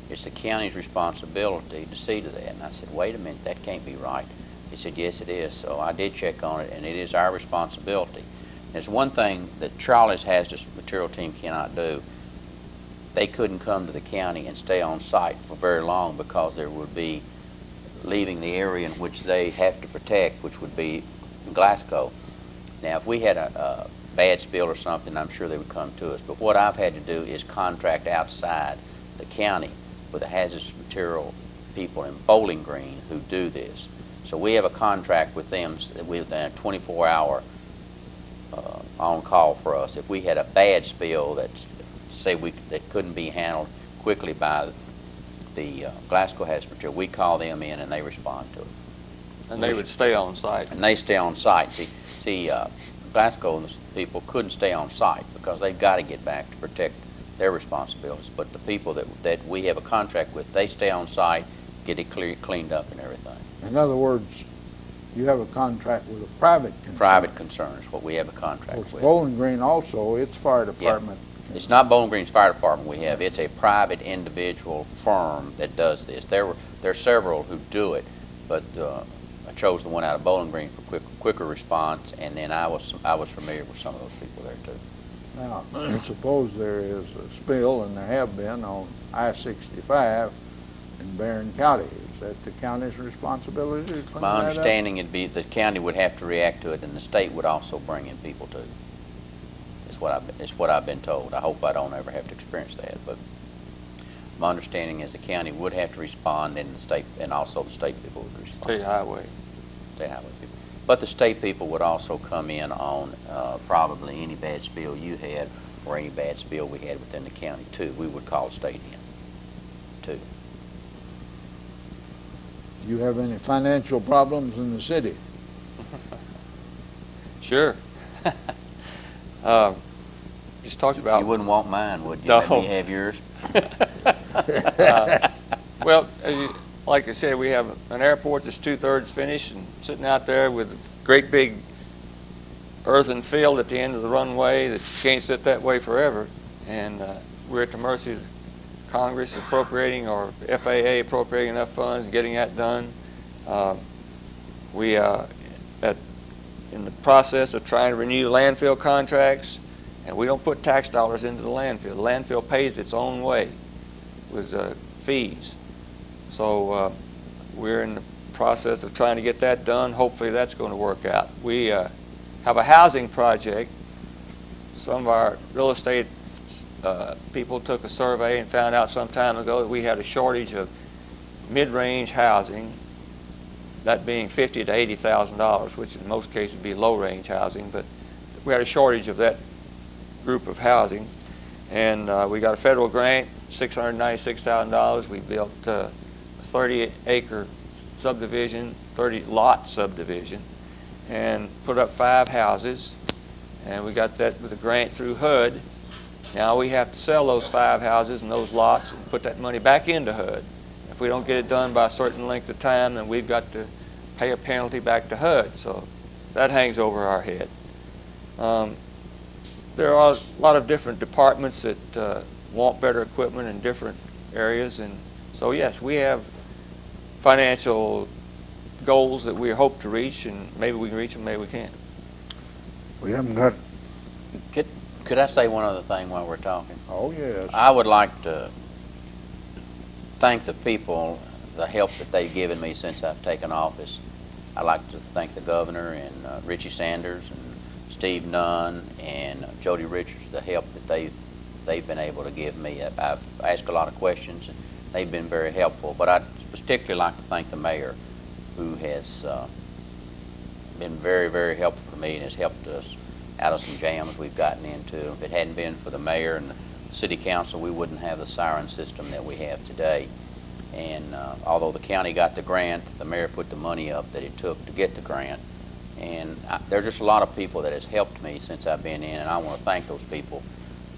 It's the county's responsibility to see to that." And I said, "Wait a minute, that can't be right." He said, "Yes, it is." So I did check on it, and it is our responsibility. There's one thing that Charlie's hazardous material team cannot do. They couldn't come to the county and stay on site for very long because there would be leaving the area in which they have to protect, which would be Glasgow. Now, if we had a bad spill or something, I'm sure they would come to us. But what I've had to do is contract outside the county with the hazardous material people in Bowling Green who do this. So we have a contract with them with a 24-hour on call for us. If we had a bad spill that couldn't be handled quickly by the Glasgow hazardous material, we call them in and they respond to it. And they would stay on site. And they stay on site. See, Glasgow people couldn't stay on site because they've got to get back to protect their responsibilities. But the people that we have a contract with, they stay on site, get it cleaned up and everything. In other words, you have a contract with a private concern. Private concern is what we have a contract with. Bowling Green also, its fire department. Yeah. It's not Bowling Green's fire department we have. It's a private individual firm that does this. There are several who do it, but I chose the one out of Bowling Green for quicker response, and then I was familiar with some of those people there too. Now, suppose there is a spill, and there have been on I-65 in Barren County. Is that the county's responsibility to clean that up? My understanding would be the county would have to react to it, and the state would also bring in people too. It's what I've been told. I hope I don't ever have to experience that, but my understanding is the county would have to respond, and the state, and also the state people would respond. State highway. State highway people. But the state people would also come in on probably any bad spill you had or any bad spill we had within the county too. We would call the state in too. Do you have any financial problems in the city? Sure. Just talked about. You wouldn't want mine, would you? No. Let me have yours. Well, like I said, we have an airport that's 2/3 finished and sitting out there with a great big earthen field at the end of the runway that can't sit that way forever. And we're at the mercy of Congress appropriating or FAA appropriating enough funds and getting that done. We are in the process of trying to renew landfill contracts, and we don't put tax dollars into the landfill. The landfill pays its own way. was fees. So we're in the process of trying to get that done. Hopefully that's going to work out. We have a housing project. Some of our real estate people took a survey and found out some time ago that we had a shortage of mid-range housing, that being $50,000 to $80,000, which in most cases would be low-range housing, but we had a shortage of that group of housing. And we got a federal grant, $696,000. We built a 30-acre subdivision, 30-lot subdivision, and put up 5 houses. And we got that with a grant through HUD. Now we have to sell those 5 houses and those lots and put that money back into HUD. If we don't get it done by a certain length of time, then we've got to pay a penalty back to HUD. So that hangs over our head. There are a lot of different departments that want better equipment in different areas. And so, yes, we have financial goals that we hope to reach, and maybe we can reach them, maybe we can't. We haven't got, Could I say one other thing while we're talking? oh yes. I would like to thank the people, the help that they've given me since I've taken office. I'd like to thank the governor and Richie Sanders and Steve Nunn and Jody Richards, the help that they've been able to give me. I've asked a lot of questions, and they've been very helpful. But I'd particularly like to thank the mayor, who has been very, very helpful to me and has helped us out of some jams we've gotten into. If it hadn't been for the mayor and the city council, we wouldn't have the siren system that we have today. And although the county got the grant, the mayor put the money up that it took to get the grant. And there are just a lot of people that has helped me since I've been in, and I want to thank those people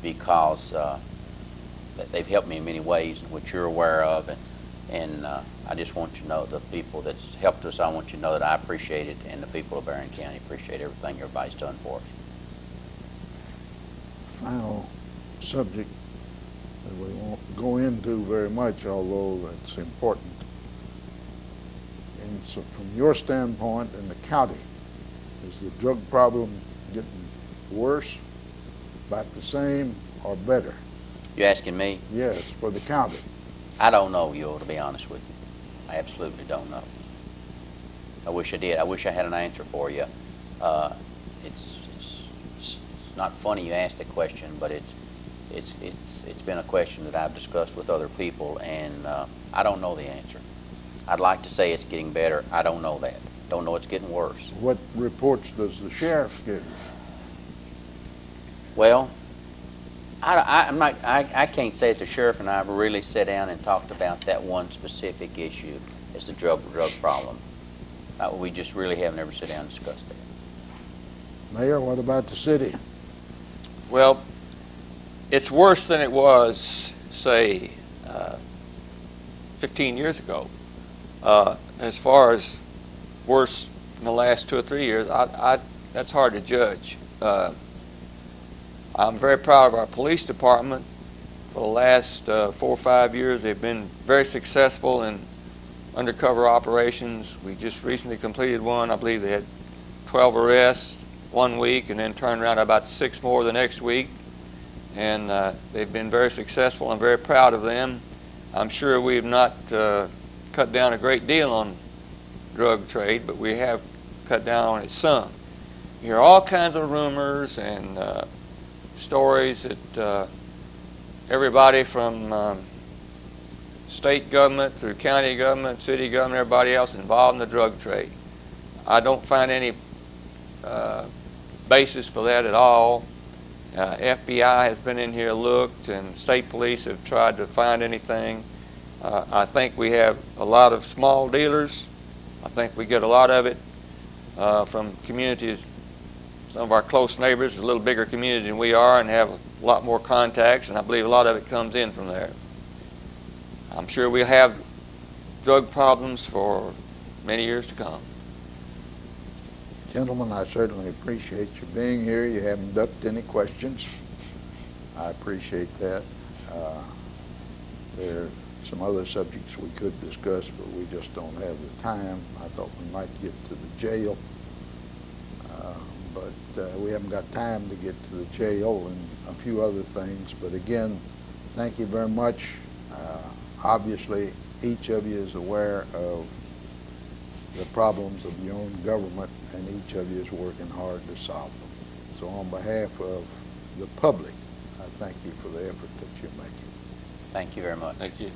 because that they've helped me in many ways, which you're aware of. And I just want you to know the people that's helped us, I want you to know that I appreciate it, and the people of Barren County appreciate everything everybody's done for us. Final subject that we won't go into very much, although it's important. And so from your standpoint in the county, is the drug problem getting worse, about the same, or better? You asking me? Yes, for the county. I don't know, Yule, to be honest with you. I absolutely don't know. I wish I did. I wish I had an answer for you. It's not funny you asked the question, but it's been a question that I've discussed with other people, and I don't know the answer. I'd like to say it's getting better. I don't know that. Don't know it's getting worse. What reports does the sheriff give? Well, I can't say that the sheriff and I have really sat down and talked about that one specific issue as the drug problem. We just really haven't ever sat down and discussed that. Mayor, what about the city? Well, it's worse than it was, say, 15 years ago. As far as worse in the last 2 or 3 years, that's hard to judge. I'm very proud of our police department. For the last 4 or 5 years, they've been very successful in undercover operations. We just recently completed one. I believe they had 12 arrests 1 week and then turned around about 6 more the next week. And they've been very successful. I'm very proud of them. I'm sure we've not cut down a great deal on drug trade, but we have cut down on it some. You hear all kinds of rumors and stories that everybody from state government through county government, city government, everybody else involved in the drug trade. I don't find any basis for that at all. FBI has been in here, looked, and state police have tried to find anything. I think we have a lot of small dealers. I think we get a lot of it from communities. Some of our close neighbors, a little bigger community than we are, and have a lot more contacts, and I believe a lot of it comes in from there. I'm sure we'll have drug problems for many years to come. Gentlemen, I certainly appreciate you being here. You haven't ducked any questions. I appreciate that. There are some other subjects we could discuss, but we just don't have the time. I thought we might get to the jail, but we haven't got time to get to the jail and a few other things. But again, thank you very much. Obviously, each of you is aware of the problems of your own government, and each of you is working hard to solve them. So on behalf of the public, I thank you for the effort that you're making. Thank you very much. Thank you.